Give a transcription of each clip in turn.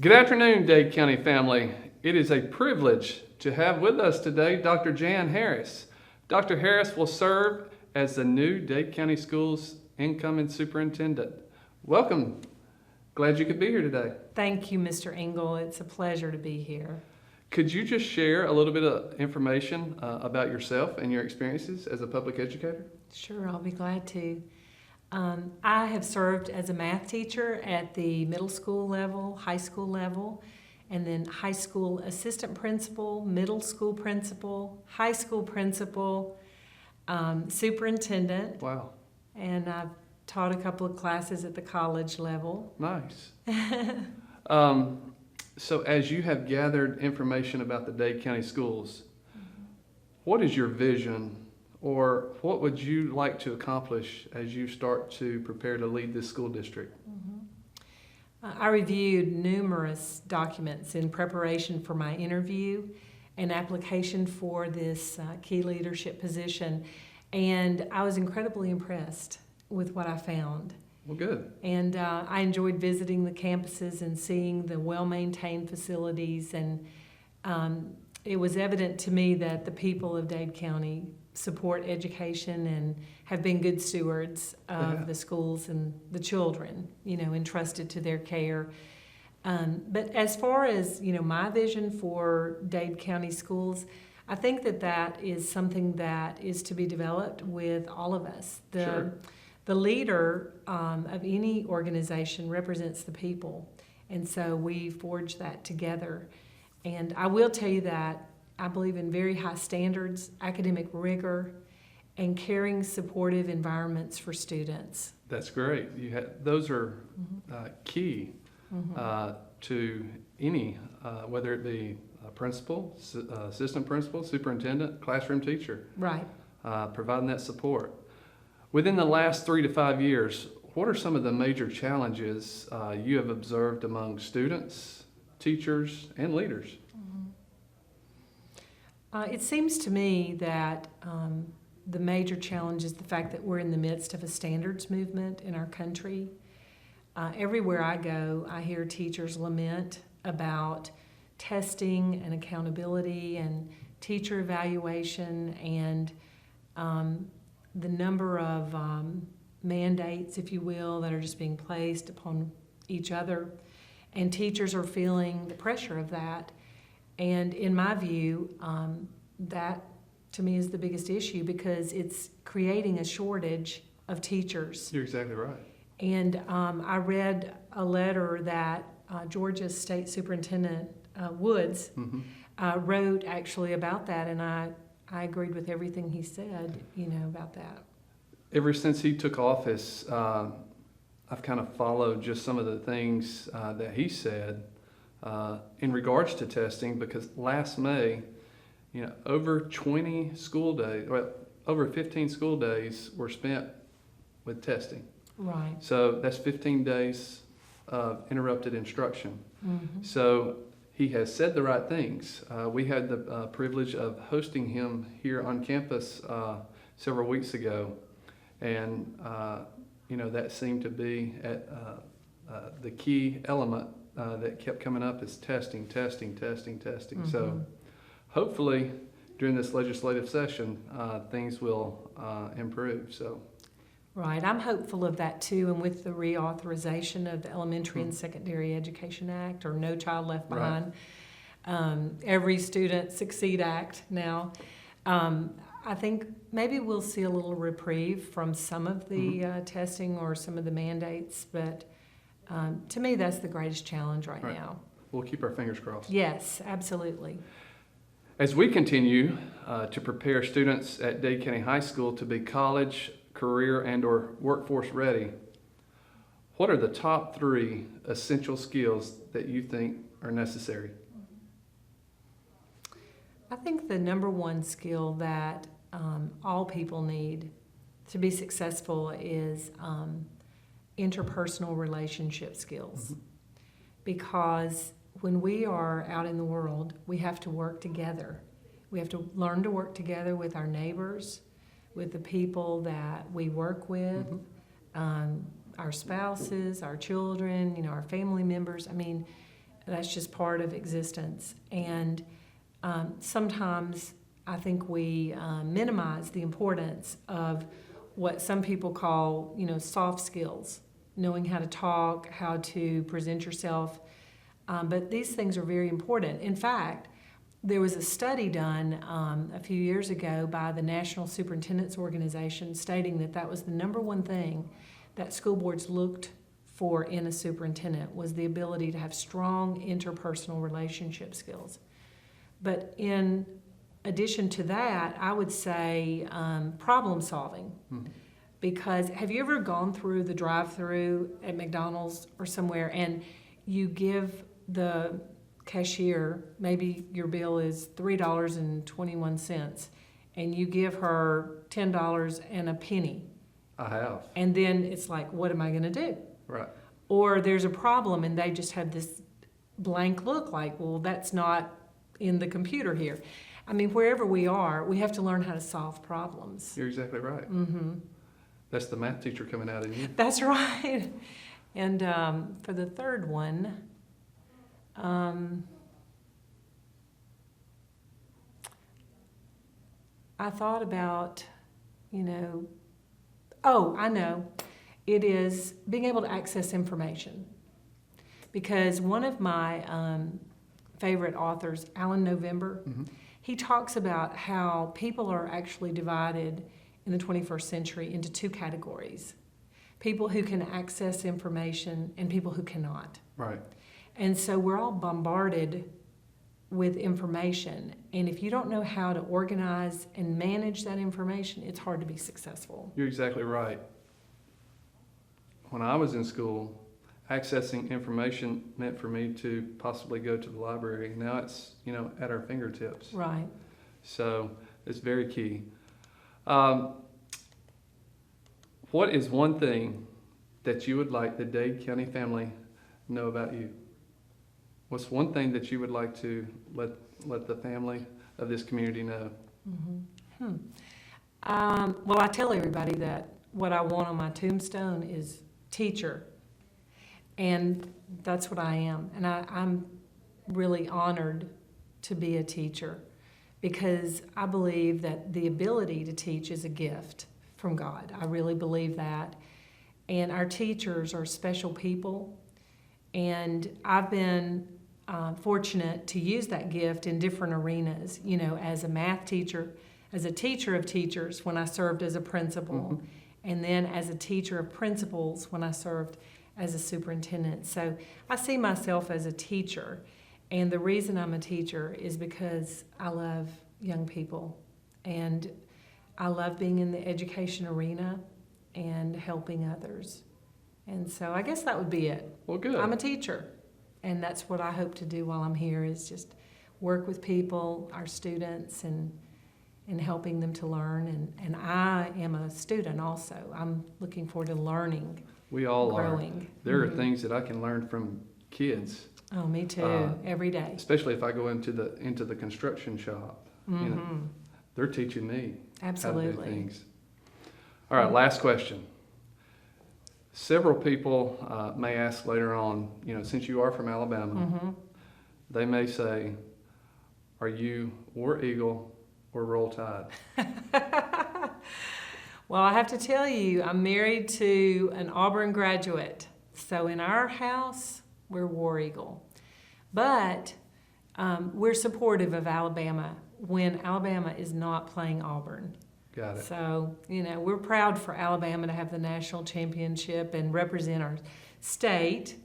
Good afternoon, Dade County family. It is a privilege to have with us today Dr. Jan Harris. Dr. Harris will serve as the new Dade County Schools incoming superintendent. Welcome. Glad you could be here today. Thank you, Mr. Ingle. It's a pleasure to be here. Could you just share a little bit of information about yourself and your experiences as a public educator? Sure, I'll be glad to. I have served as a math teacher at the middle school level, high school level, and then high school assistant principal, middle school principal, high school principal, superintendent. Wow. And I've taught a couple of classes at the college level. Nice. So as you have gathered information about the Dade County Schools, what is your vision, or what would you like to accomplish as you start to prepare to lead this school district? I reviewed numerous documents in preparation for my interview and application for this key leadership position, and I was incredibly impressed with what I found. Well, good. And I enjoyed visiting the campuses and seeing the well-maintained facilities, and it was evident to me that the people of Dade County support education and have been good stewards of the schools and the children, entrusted to their care. But as far as, my vision for Dade County schools, I think that is something that is to be developed with all of us. Sure. The leader of any organization represents the people, and so we forge that together. And I will tell you that I believe in very high standards, academic rigor, and caring, supportive environments for students. That's great. Those are key to any, whether it be a principal, assistant principal, superintendent, classroom teacher. Right. Providing that support. Within the last 3 to 5 years, what are some of the major challenges you have observed among students, teachers, and leaders? It seems to me that the major challenge is the fact that we're in the midst of a standards movement in our country. Everywhere I go, I hear teachers lament about testing and accountability and teacher evaluation and the number of mandates, if you will, that are just being placed upon each other. And teachers are feeling the pressure of that. And in my view, that to me is the biggest issue because it's creating a shortage of teachers. You're exactly right. And I read a letter that Georgia's State Superintendent Woods wrote actually about that, and I agreed with everything he said, about that. Ever since he took office, I've kind of followed just some of the things that he said in regards to testing, because last May, over 20 school days, over 15 school days were spent with testing. Right. So that's 15 days of interrupted instruction. So he has said the right things. We had the privilege of hosting him here on campus several weeks ago, and that seemed to be the key element that kept coming up is testing. So hopefully during this legislative session, things will improve. So. Right, I'm hopeful of that too, and with the reauthorization of the Elementary and Secondary Education Act, or No Child Left Behind, Every Student Succeed Act now, I think maybe we'll see a little reprieve from some of the testing or some of the mandates, but to me that's the greatest challenge right now. We'll keep our fingers crossed. Yes, absolutely. As we continue to prepare students at Dade County High School to be college, career, and or workforce ready, what are the top 3 essential skills that you think are necessary? I think the number one skill that all people need to be successful is interpersonal relationship skills. Because when we are out in the world, we have to work together. We have to learn to work together with our neighbors, with the people that we work with, our spouses, our children, our family members. I mean, That's just part of existence. And sometimes I think we minimize the importance of what some people call, soft skills, knowing how to talk, how to present yourself. But these things are very important. In fact, there was a study done a few years ago by the National Superintendent's Organization stating that that was the number one thing that school boards looked for in a superintendent, was the ability to have strong interpersonal relationship skills. But in addition to that, I would say problem solving. Because have you ever gone through the drive-through at McDonald's or somewhere and you give the cashier, maybe your bill is $3.21, and you give her $10 and a penny. I have. And then it's like, what am I going to do? Right. Or there's a problem and they just have this blank look like, well, that's not in the computer here. I mean, wherever we are, we have to learn how to solve problems. You're exactly right. That's the math teacher coming out in you. That's right. And for the third one, I thought about, I know. It is being able to access information. Because one of my favorite authors, Alan November, he talks about how people are actually divided in the 21st century into two categories. People who can access information and people who cannot. Right. And so we're all bombarded with information. And if you don't know how to organize and manage that information, it's hard to be successful. You're exactly right. When I was in school, accessing information meant for me to possibly go to the library. Now it's, at our fingertips. Right. So it's very key. What is one thing that you would like the Dade County family know about you? What's one thing that you would like to let the family of this community know? Well, I tell everybody that what I want on my tombstone is teacher. And that's what I am. And I'm really honored to be a teacher because I believe that the ability to teach is a gift from God. I really believe that. And our teachers are special people. And I've been fortunate to use that gift in different arenas, as a math teacher, as a teacher of teachers when I served as a principal, and then as a teacher of principals when I served as a superintendent. So I see myself as a teacher. And the reason I'm a teacher is because I love young people. And I love being in the education arena and helping others. And so I guess that would be it. Well, good. I'm a teacher. And that's what I hope to do while I'm here is just work with people, our students, and helping them to learn. And I am a student also. I'm looking forward to learning. We all growing. are. There are things that I can learn from kids. Oh, me too. Every day. Especially if I go into the construction shop. They're teaching me Absolutely. how to do things. All right, last question. Several people may ask later on, since you are from Alabama, they may say, are you War Eagle or Roll Tide? Well, I have to tell you, I'm married to an Auburn graduate. So in our house, we're War Eagle. But we're supportive of Alabama when Alabama is not playing Auburn. Got it. So, we're proud for Alabama to have the national championship and represent our state,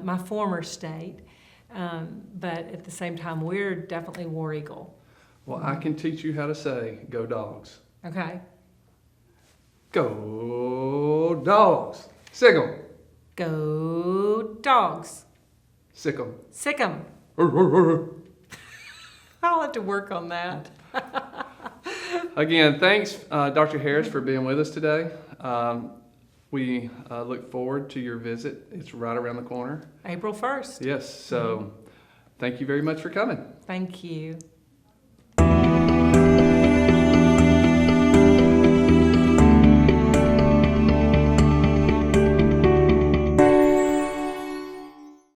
my former state. But at the same time, we're definitely War Eagle. Well, I can teach you how to say, go dogs. Okay. Go dogs. Sick 'em. Go dogs. Sick 'em. Sick 'em. I'll have to work on that. Again, thanks, Dr. Harris, for being with us today. We look forward to your visit. It's right around the corner. April 1st. Yes, so thank you very much for coming. Thank you.